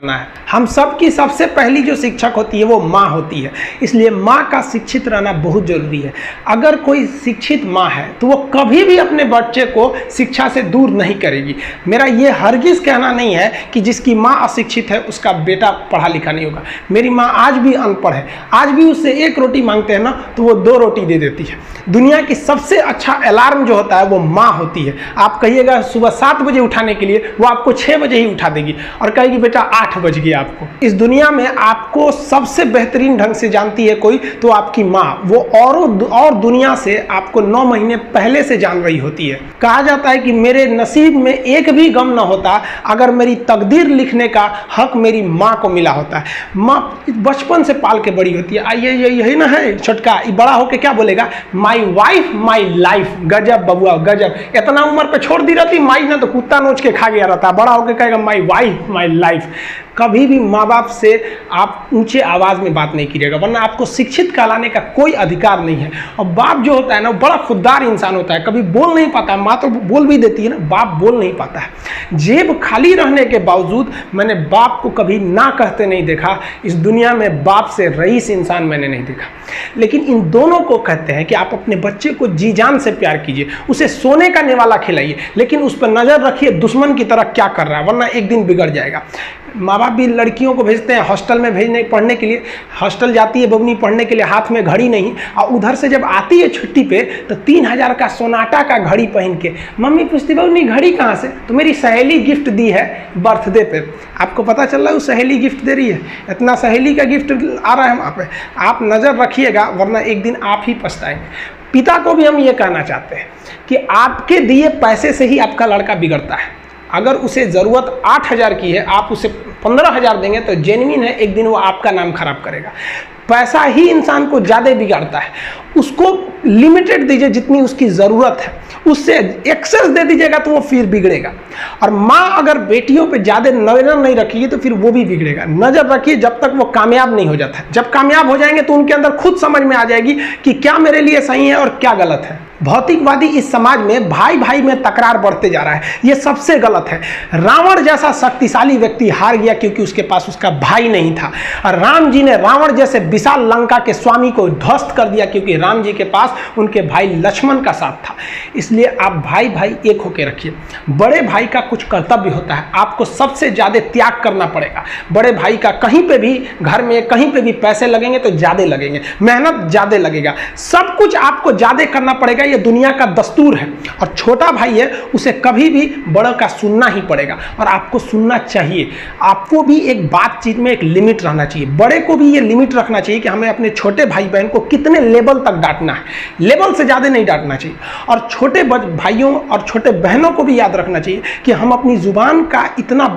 करना है। हम सब की सबसे पहली जो शिक्षक होती है वो माँ होती है, इसलिए माँ का शिक्षित रहना बहुत जरूरी है। अगर कोई शिक्षित माँ है तो वो कभी भी अपने बच्चे को शिक्षा से दूर नहीं करेगी। मेरा ये हरगिज़ कहना नहीं है कि जिसकी माँ अशिक्षित है उसका बेटा पढ़ा लिखा नहीं होगा। मेरी माँ आज भी अनपढ़ है, आज भी उससे एक रोटी मांगते हैं ना तो वो 2 रोटी दे देती है। दुनिया की सबसे अच्छा अलार्म जो होता है वो माँ होती है। आप कहिएगा सुबह 7 बजे उठाने के लिए, वो आपको 6 बजे ही उठा देगी और कहेगी बेटा 8 बज गया। आपको इस दुनिया में आपको सबसे बेहतरीन ढंग से जानती है कोई तो आपकी माँ। वो और दुनिया से आपको 9 महीने पहले से जान रही होती है। कहा जाता है कि मेरे नसीब में एक भी गम ना होता अगर मेरी तकदीर लिखने का हक मेरी माँ को मिला होता है। माँ बचपन से पाल के बड़ी होती है। आइए यही ना है छोटका, बड़ा होके क्या बोलेगा, माई वाइफ माई लाइफ। गजब बबुआ गजब, इतना उम्र पे छोड़ दी रहती माई ना तो कुत्ता नोच के खा गया रहता, बड़ा होके कहेगा माई वाइफ माई लाइफ। कभी भी माँ बाप से आप ऊंचे आवाज़ में बात नहीं कीजिएगा, वरना आपको शिक्षित कहलाने का कोई अधिकार नहीं है। और बाप जो होता है ना, बड़ा खुददार इंसान होता है, कभी बोल नहीं पाता है। माँ तो बोल भी देती है ना, बाप बोल नहीं पाता है। जेब खाली रहने के बावजूद मैंने बाप को कभी ना कहते नहीं देखा। इस दुनिया में बाप से रईस इंसान मैंने नहीं देखा। लेकिन इन दोनों को कहते हैं कि आप अपने बच्चे को जी जान से प्यार कीजिए, उसे सोने का निवाला खिलाइए, लेकिन उस पर नज़र रखिए दुश्मन की तरह क्या कर रहा है, वरना एक दिन बिगड़ जाएगा। माँ बाप भी लड़कियों को भेजते हैं हॉस्टल में पढ़ने के लिए। हॉस्टल जाती है बबनी पढ़ने के लिए, हाथ में घड़ी नहीं, और उधर से जब आती है छुट्टी पे तो 3000 का सोनाटा का घड़ी पहन के मम्मी पूछती बबनी घड़ी कहाँ से, तो मेरी सहेली गिफ्ट दी है बर्थडे पे। आपको पता चल रहा है वो सहेली गिफ्ट दे रही है, इतना सहेली का गिफ्ट आ रहा है वहाँ पे। आप नज़र रखिएगा वरना एक दिन आप ही पछताएंगे। पिता को भी हम ये कहना चाहते हैं कि आपके दिए पैसे से ही आपका लड़का बिगड़ता है। अगर उसे ज़रूरत 8000 की है, आप उसे 15000 देंगे तो जेन्युइन है, एक दिन वो आपका नाम खराब करेगा। पैसा ही इंसान को ज़्यादा बिगाड़ता है। उसको लिमिटेड दीजिए जितनी उसकी ज़रूरत है, उससे एक्सेस दे दीजिएगा तो वो फिर बिगड़ेगा। और माँ अगर बेटियों पे ज़्यादा नज़र नहीं रखेगी तो फिर वो भी बिगड़ेगा। नज़र रखिए जब तक वो कामयाब नहीं हो जाता। जब कामयाब हो जाएंगे तो उनके अंदर खुद समझ में आ जाएगी कि क्या मेरे लिए सही है और क्या गलत है। भौतिकवादी इस समाज में भाई भाई में तकरार बढ़ते जा रहा है, ये सबसे गलत है। रावण जैसा शक्तिशाली व्यक्ति हार गया क्योंकि उसके पास उसका भाई नहीं था, और राम जी ने रावण जैसे विशाल लंका के स्वामी को ध्वस्त कर दिया क्योंकि राम जी के पास उनके भाई लक्ष्मण का साथ था। इसलिए आप भाई भाई एक होकर रखिए। बड़े भाई का कुछ कर्तव्य होता है, आपको सबसे ज़्यादा त्याग करना पड़ेगा। बड़े भाई का कहीं पे भी घर में कहीं पे भी पैसे लगेंगे तो ज़्यादा लगेंगे, मेहनत ज़्यादा लगेगा, सब कुछ आपको ज़्यादा करना पड़ेगा। ये दुनिया का दस्तूर है। और छोटा भाई है उसे कभी भी बड़ों का सुनना ही पड़ेगा, और आपको सुनना चाहिए। आपको भी एक बातचीत में एक लिमिट रहना चाहिए। बड़े को भी ये लिमिट रखना चाहिए कि हमें अपने छोटे भाई बहन को कितने लेवल तक डांटना है, लेवल से ज़्यादा नहीं डांटना चाहिए। और छोटे भाइयों और छोटे बहनों को भी याद रखना चाहिए कि हम अपनी जुबान का इतना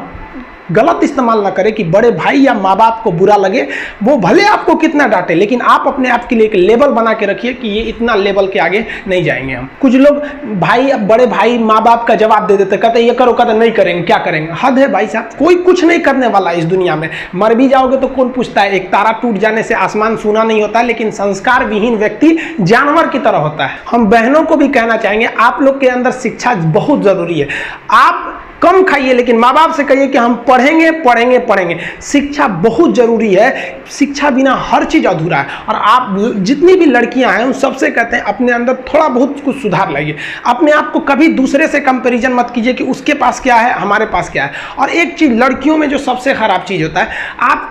गलत इस्तेमाल ना करें कि बड़े भाई या माँ बाप को बुरा लगे। वो भले आपको कितना डांटे, लेकिन आप अपने आप के लिए एक लेवल बना के रखिए कि ये इतना लेवल के आगे नहीं जाएंगे हम। कुछ लोग भाई बड़े भाई माँ बाप का जवाब दे देते, कहते ये करो, कहते नहीं करेंगे, क्या करेंगे। हद है भाई साहब, कोई कुछ नहीं करने वाला इस दुनिया में। मर भी जाओगे तो कौन पूछता है। एक तारा टूट जाने से आसमान सूना नहीं होता, लेकिन संस्कार विहीन व्यक्ति जानवर की तरह होता है। हम बहनों को भी कहना चाहेंगे, आप लोग के अंदर शिक्षा बहुत जरूरी है। आप कम खाइए लेकिन माँ बाप से कहिए कि हम पढ़ेंगे पढ़ेंगे पढ़ेंगे। शिक्षा बहुत जरूरी है, शिक्षा बिना हर चीज़ अधूरा है। और आप जितनी भी लड़कियां हैं उन सबसे कहते हैं अपने अंदर थोड़ा बहुत कुछ सुधार लाइए। अपने आप को कभी दूसरे से कंपैरिजन मत कीजिए कि उसके पास क्या है हमारे पास क्या है। और एक चीज़ लड़कियों में जो सबसे खराब चीज़ होता है, आप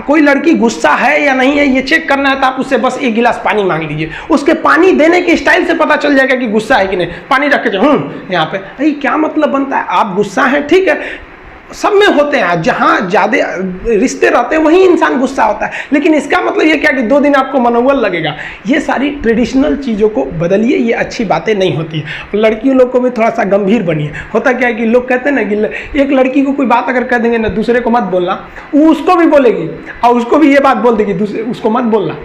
कोई लड़की गुस्सा है या नहीं है ये चेक करना है तो आप उससे बस 1 गिलास पानी मांग लीजिए। उसके पानी देने के स्टाइल से पता चल जाएगा कि गुस्सा है कि नहीं। पानी रख के यहाँ पे, अरे क्या मतलब बनता है। आप गुस्सा है ठीक है, सब में होते हैं, जहाँ ज़्यादा रिश्ते रहते हैं वहीं इंसान गुस्सा होता है, लेकिन इसका मतलब ये क्या कि 2 दिन आपको मनोबल लगेगा। ये सारी ट्रेडिशनल चीज़ों को बदलिए, ये अच्छी बातें नहीं होती है। लड़कियों लोग को भी थोड़ा सा गंभीर बनिए। होता क्या है कि लोग कहते हैं ना कि एक लड़की को कोई बात अगर कह देंगे ना दूसरे को मत बोलना, वो उसको भी बोलेगी और उसको भी ये बात बोल देगी उसको मत बोलना।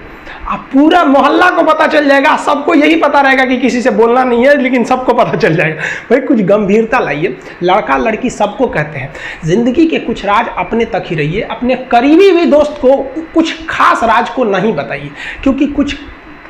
अब पूरा मोहल्ला को पता चल जाएगा, सबको यही पता रहेगा कि किसी से बोलना नहीं है, लेकिन सबको पता चल जाएगा। भाई कुछ गंभीरता लाइए। लड़का लड़की सबको कहते हैं, जिंदगी के कुछ राज अपने तक ही रहिए। अपने करीबी भी दोस्त को कुछ खास राज को नहीं बताइए, क्योंकि कुछ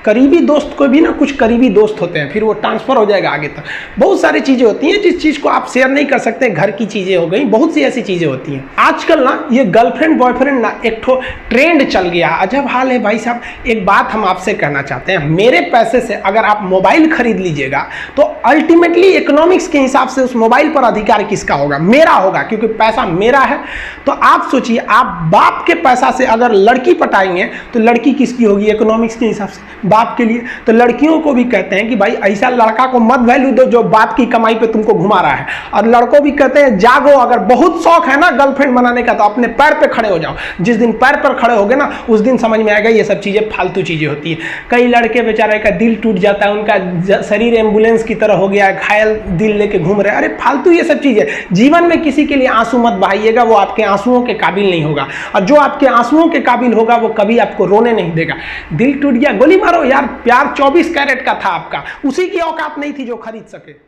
करीबी दोस्त को भी ना कुछ करीबी दोस्त होते हैं, फिर वो ट्रांसफ़र हो जाएगा आगे तक। बहुत सारी चीज़ें होती हैं जिस चीज़ को आप शेयर नहीं कर सकते, घर की चीज़ें हो गई, बहुत सी ऐसी चीज़ें होती हैं। आजकल ना ये गर्लफ्रेंड बॉयफ्रेंड ना एक ठो ट्रेंड चल गया, अजब हाल है भाई साहब। एक बात हम आपसे कहना चाहते हैं, मेरे पैसे से अगर आप मोबाइल खरीद लीजिएगा तो अल्टीमेटली इकोनॉमिक्स के हिसाब से उस मोबाइल पर अधिकार किसका होगा? मेरा होगा, क्योंकि पैसा मेरा है। तो आप सोचिए, आप बाप के पैसा से अगर लड़की पटाएंगे तो लड़की किसकी होगी इकोनॉमिक्स के हिसाब से? बाप के लिए। तो लड़कियों को भी कहते हैं कि भाई ऐसा लड़का को मत वैल्यू दो जो बाप की कमाई पे तुमको घुमा रहा है, और लड़कों भी कहते हैं जागो, अगर बहुत शौक है ना गर्लफ्रेंड बनाने का तो अपने पैर पे खड़े हो जाओ। जिस दिन पैर पर खड़े होगे ना उस दिन समझ में आएगा ये सब चीज़ें फालतू चीज़ें होती है। कई लड़के बेचारे का दिल टूट जाता है, उनका शरीर एम्बुलेंस की तरह हो गया है, घायल दिल लेके घूम रहे हैं। अरे फालतू ये सब चीज़ें। जीवन में किसी के लिए आंसू मत बहाइएगा, वो आपके आंसुओं के काबिल नहीं होगा, और जो आपके आंसुओं के काबिल होगा वो कभी आपको रोने नहीं देगा। दिल टूट गया, गोली मारो यार, प्यार 24 कैरेट का था आपका, उसी की औकात नहीं थी जो खरीद सके।